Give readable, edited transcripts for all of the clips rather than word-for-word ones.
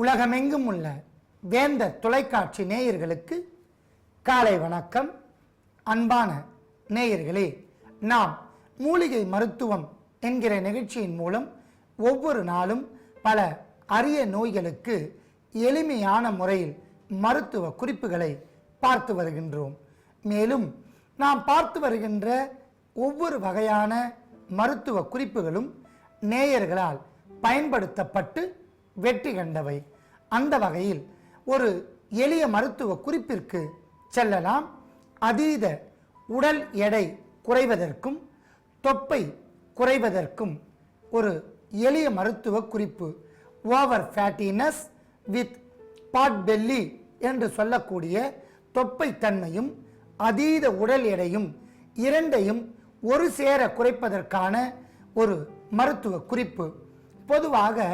உலகமெங்கும் உள்ள வேந்தர் தொலைக்காட்சி நேயர்களுக்கு காலை வணக்கம். அன்பான நேயர்களே, நாம் மூலிகை மருத்துவம் என்கிற நிகழ்ச்சியின் மூலம் ஒவ்வொரு நாளும் பல அரிய நோய்களுக்கு எளிமையான முறையில் மருத்துவ குறிப்புகளை பார்த்து வருகின்றோம். மேலும் நாம் பார்த்து வருகின்ற ஒவ்வொரு வகையான மருத்துவ குறிப்புகளும் நேயர்களால் பயன்படுத்தப்பட்டு வெற்றி கண்டவை. அந்த வகையில் ஒரு எளிய மருத்துவ குறிப்பிற்கு செல்லலாம். அதீத உடல் எடை குறைவதற்கும் தொப்பை குறைவதற்கும் ஒரு எளிய மருத்துவ குறிப்பு. ஓவர் ஃபேட்டினஸ் வித் பாட் பெல்லி என்று சொல்லக்கூடிய தொப்பை தன்மையும் அதீத உடல் எடையும் இரண்டையும் ஒரு சேர குறைப்பதற்கான ஒரு மருத்துவ குறிப்பு. பொதுவாக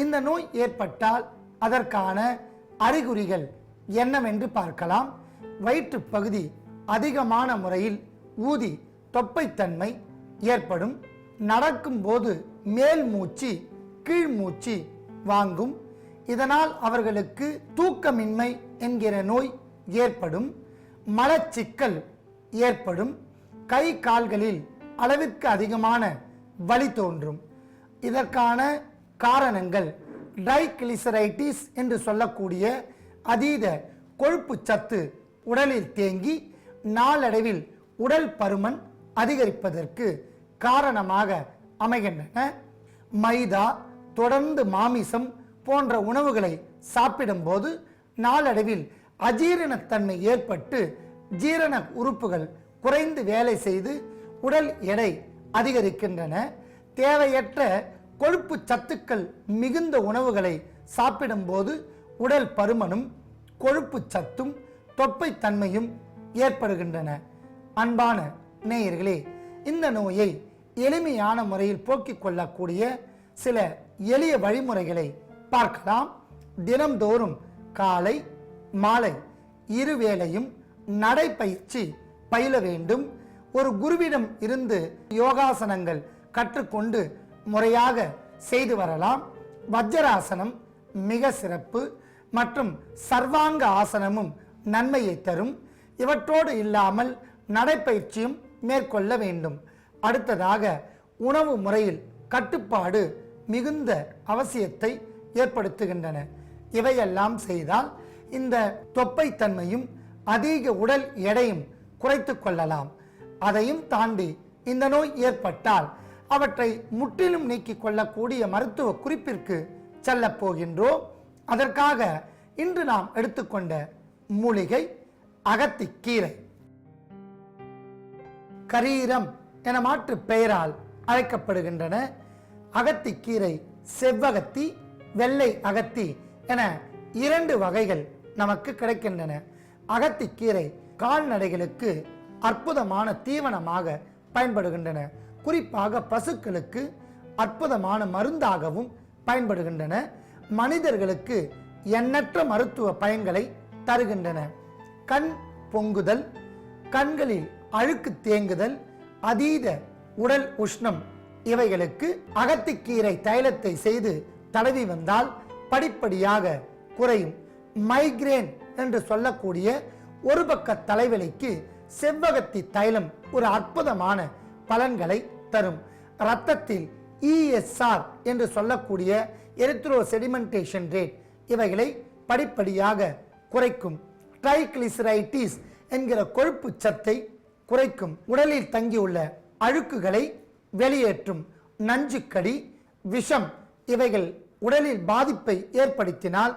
இந்த நோய் ஏற்பட்டால் அதற்கான அறிகுறிகள் என்னவென்று பார்க்கலாம். வயிற்று பகுதி அதிகமான முறையில் ஊதி தொப்பைத்தன்மை ஏற்படும். நடக்கும்போது மேல் மூச்சு கீழ் மூச்சு வாங்கும். இதனால் அவர்களுக்கு தூக்கமின்மை என்கிற நோய் ஏற்படும். மலச்சிக்கல் ஏற்படும். கை கால்களில் அளவிற்கு அதிகமான வலி தோன்றும். இதற்கான காரணங்கள் ட்ரைகிளிசரைட்டிஸ் என்று சொல்லக்கூடிய அதீத கொழுப்பு சத்து உடலில் தேங்கி நாளடைவில் உடல் பருமன் அதிகரிப்பதற்கு காரணமாக அமைகின்றன. மைதா, தொடர்ந்து மாமிசம் போன்ற உணவுகளை சாப்பிடும்போது நாளடைவில் அஜீரணத்தன்மை ஏற்பட்டு ஜீரண உறுப்புகள் குறைந்து வேலை செய்து உடல் எடை அதிகரிக்கின்றன. தேவையற்ற கொழுப்பு சத்துக்கள் மிகுந்த உணவுகளை சாப்பிடும்போது உடல் பருமனும் கொழுப்பு சத்தும் தொப்பை தன்மையும் ஏற்படுகின்றன. அன்பான நேயர்களே, இந்த நோயை எளிமையான முறையில் போக்கிக் கொள்ளக்கூடிய சில எளிய வழிமுறைகளை பார்க்கலாம். தினம்தோறும் காலை மாலை இருவேளையும் நடைப்பயிற்சி பயில வேண்டும். ஒரு குருவிடம் இருந்து யோகாசனங்கள் கற்றுக்கொண்டு முறையாக செய்து வரலாம். வஜ்ராசனம் மிக சிறப்பு மற்றும் சர்வாங்க ஆசனமும் நன்மையை தரும். இவற்றோடு இல்லாமல் நடைப்பயிற்சியும் மேற்கொள்ள வேண்டும். அடுத்ததாக உணவு முறையில் கட்டுப்பாடு மிகுந்த அவசியத்தை ஏற்படுத்துகின்றன. இவையெல்லாம் செய்தால் இந்த தொப்பைத்தன்மையும் அதிக உடல் எடையும் குறைத்து கொள்ளலாம். அதையும் தாண்டி இந்த நோய் ஏற்பட்டால் அவற்றை முற்றிலும் நீக்கிக் கொள்ளக்கூடிய மருத்துவ குறிப்பிற்கு செல்ல போகின்றோம். அதற்காக இன்று நாம் எடுத்துக்கொண்ட மூலிகை அகத்திக்கீரை. கரீரம் என மாற்று பெயரால் அழைக்கப்படுகின்றன. அகத்திக்கீரை செவ்வகத்தி, வெள்ளை அகத்தி என இரண்டு வகைகள் நமக்கு கிடைக்கின்றன. அகத்திக்கீரை கால்நடைகளுக்கு அற்புதமான தீவனமாக பயன்படுகின்றன. குறிப்பாக பசுக்களுக்கு அற்புதமான மருந்தாகவும் பயன்படுகின்றன. மனிதர்களுக்கு எண்ணற்ற மருத்துவ பயன்களை தருகின்றன. கண் பொங்குதல், கண்களில் அழுக்கு தேங்குதல், அதீத உடல் உஷ்ணம் இவைகளுக்கு அகத்திக்கீரை தைலத்தை செய்து தடவி வந்தால் படிப்படியாக குறையும். மைக்ரேன் என்று சொல்லக்கூடிய ஒரு பக்க தலைவலிக்கு செவ்வகத்தி தைலம் ஒரு அற்புதமான பலன்களை தரும். இரத்தத்தில் ESR என்று சொல்லக்கூடிய எரித்ரோ செடிமெண்டேஷன் ரேட் இவைகளை படிப்படியாக குறைக்கும். ட்ரைகிளிசரைட்டிஸ் என்கிற கொழுப்பு சத்தை குறைக்கும். உடலில் தங்கியுள்ள அழுக்குகளை வெளியேற்றும். நஞ்சுக்கடி, விஷம் இவைகள் உடலில் பாதிப்பை ஏற்படுத்தினால்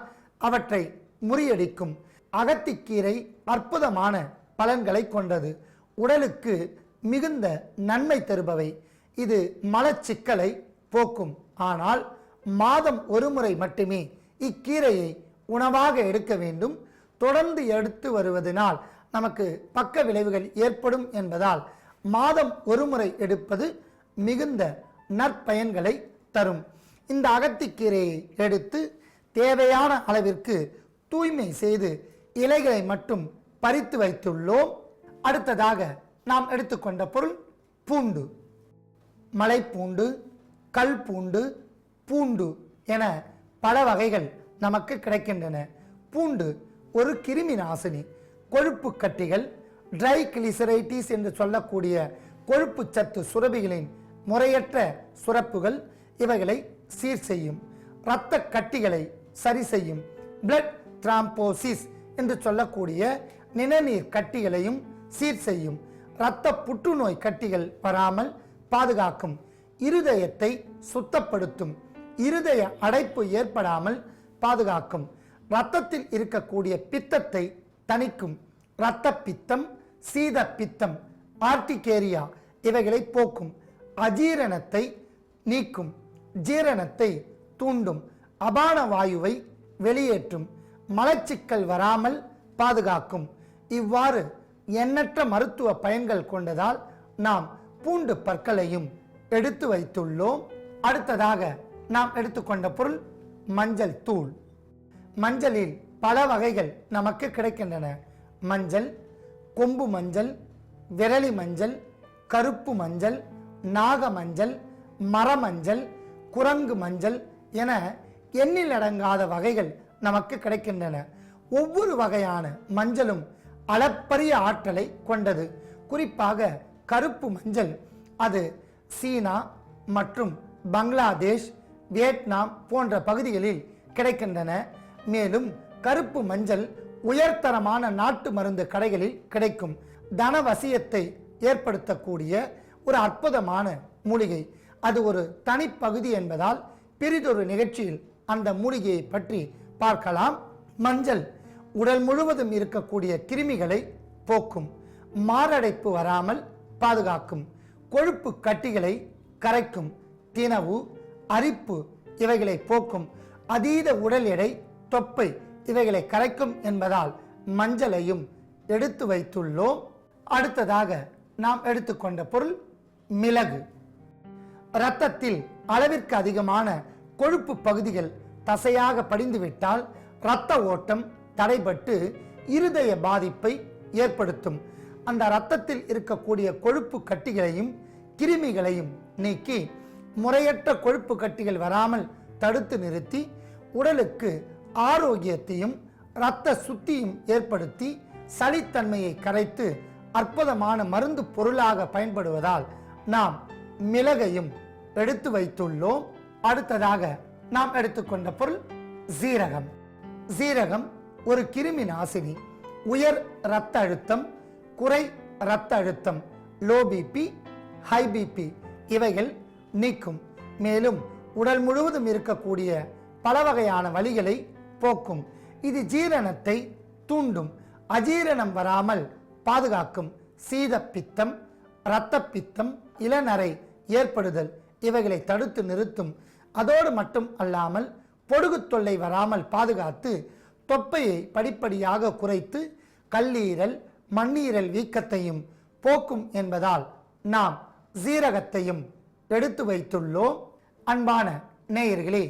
அவற்றை முறியடிக்கும். அகத்திக்கீரை அற்புதமான பலன்களை கொண்டது. உடலுக்கு மிகுந்த நன்மை தருபவை. இது மலச்சிக்கலை போக்கும். ஆனால் மாதம் ஒரு முறை மட்டுமே இக்கீரையை உணவாக எடுக்க வேண்டும். தொடர்ந்து எடுத்து வருவதனால் நமக்கு பக்க விளைவுகள் ஏற்படும் என்பதால் மாதம் ஒரு முறை எடுப்பது மிகுந்த நற்பயன்களை தரும். இந்த அகத்திக்கீரையை எடுத்து தேவையான அளவிற்கு தூய்மை செய்து இலைகளை மட்டும் பறித்து வைத்துள்ளோம். அடுத்ததாக நாம் எடுத்துக்கொண்ட பொருள் பூண்டு. மலைப்பூண்டு, கல் பூண்டு, பூண்டு என பல வகைகள் நமக்கு கிடைக்கின்றன. பூண்டு ஒரு கிருமி நாசினி. கொழுப்பு கட்டிகள், ட்ரைகிளிசரைட்டிஸ் என்று சொல்லக்கூடிய கொழுப்பு சத்து சுரப்பிகளின் முறையற்ற சுரப்புகள் இவைகளை சீர் செய்யும். இரத்த கட்டிகளை சரி செய்யும். பிளட் த்ராம்போசிஸ் என்று சொல்லக்கூடிய நிணநீர் கட்டிகளையும் சீர் செய்யும். இரத்த புற்றுநோய் கட்டிகள் வராமல் பாதுகாக்கும். இருதயத்தை சுத்தப்படுத்தும். இருதய அடைப்பு ஏற்படாமல் பாதுகாக்கும். இரத்தத்தில் இருக்கக்கூடிய பித்தத்தை தணிக்கும். இரத்த பித்தம், சீத பித்தம், ஆர்டிகேரியா இவைகளை போக்கும். அஜீரணத்தை நீக்கும். ஜீரணத்தை தூண்டும். அபான வாயுவை வெளியேற்றும். மலச்சிக்கல் வராமல் பாதுகாக்கும். இவ்வாறு எண்ணற்ற மருத்துவ பயன்கள் கொண்டதால் நாம் பூண்டு பற்களையும் எடுத்து வைத்துள்ளோம். அடுத்ததாக நாம் எடுத்துக்கொண்ட பொருள் மஞ்சள் தூள். மஞ்சளில் பல வகைகள் நமக்கு கிடைக்கின்றன. மஞ்சள், கொம்பு மஞ்சள், விரலி மஞ்சள், கருப்பு மஞ்சள், நாக மஞ்சள், மரமஞ்சள், குரங்கு மஞ்சள் என எண்ணிலடங்காத வகைகள் நமக்கு கிடைக்கின்றன. ஒவ்வொரு வகையான மஞ்சளும் அளப்பரிய ஆற்றலை கொண்டது. குறிப்பாக கருப்பு மஞ்சள் அது சீனா மற்றும் பங்களாதேஷ், வியட்நாம் போன்ற பகுதிகளில் கிடைக்கின்றன. மேலும் கருப்பு மஞ்சள் உயர்தரமான நாட்டு மருந்து கடைகளில் கிடைக்கும். தனவசியத்தை ஏற்படுத்தக்கூடிய ஒரு அற்புதமான மூலிகை. அது ஒரு தனிப்பகுதி என்பதால் பிரிதொரு நிகழ்ச்சியில் அந்த மூலிகையை பற்றி பார்க்கலாம். மஞ்சள் உடல் முழுவதும் இருக்கக்கூடிய கிருமிகளை போக்கும். மாரடைப்பு வராமல் பாதுகாக்கும். கொழுப்பு கட்டிகளை கரைக்கும். தினவு, அரிப்பு இவைகளை போக்கும். அதீத உடல் எடை, தொப்பை இவைகளை கரைக்கும் என்பதால் மஞ்சளையும் எடுத்து வைத்துள்ளோம். அடுத்ததாக நாம் எடுத்துக்கொண்ட பொருள் மிளகு. இரத்தத்தில் அளவிற்கு அதிகமான கொழுப்பு பகுதிகள் தசையாக படிந்துவிட்டால் இரத்த ஓட்டம் தடைபட்டு இருதய பாதிப்பை ஏற்படுத்தும். அந்த இரத்தத்தில் இருக்கக்கூடிய கொழுப்பு கட்டிகளையும் கிருமிகளையும் நீக்கி முறையற்ற கொழுப்பு கட்டிகள் வராமல் தடுத்து நிறுத்தி உடலுக்கு ஆரோக்கியத்தையும் இரத்த சுத்தியும் ஏற்படுத்தி சளித்தன்மையை கரைத்து அற்புதமான மருந்து பொருளாக பயன்படுவதால் நாம் மிளகையும் எடுத்து வைத்துள்ளோம். அடுத்ததாக நாம் எடுத்துக்கொண்ட பொருள் சீரகம். சீரகம் ஒரு கிருமி நாசினி. உயர் இரத்த அழுத்தம், குறை இரத்த அழுத்தம், லோ பிபி, ஹை பிபி இவைகள் நீக்கும். மேலும் உடல் முழுவதும் இருக்கக்கூடிய பல வகையான வலிகளை போக்கும். இது ஜீரணத்தை தூண்டும். அஜீரணம் வராமல் பாதுகாக்கும். சீத பித்தம், இரத்த பித்தம், இளநரை ஏற்படுதல் இவைகளை தடுத்து நிறுத்தும். அதோடு மட்டும் அல்லாமல் பொடுகு தொல்லை வராமல் பாதுகாத்து தொப்பையை படிப்படியாக குறைத்து கல்லீரல், மண்ணீரல் வீக்கத்தையும் போக்கும் என்பதால் நாம் சீரகத்தையும் எடுத்து வைத்துள்ளோம். அன்பான நேயர்களே,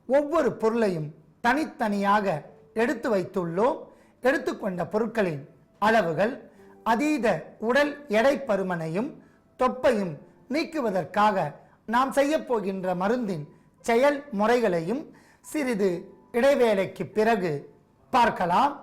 ஒவ்வொரு பொருளையும் தனித்தனியாக எடுத்து வைத்துள்ளோம். எடுத்துக்கொண்ட பொருட்களின் அளவுகள் அதீத உடல் எடை பருமனையும் தொப்பையும் நீக்குவதற்காக நாம் செய்ய போகின்ற மருந்தின் செயல் முறைகளையும் சிறிது இடைவேளைக்கு பிறகு பார்க்கலாம்.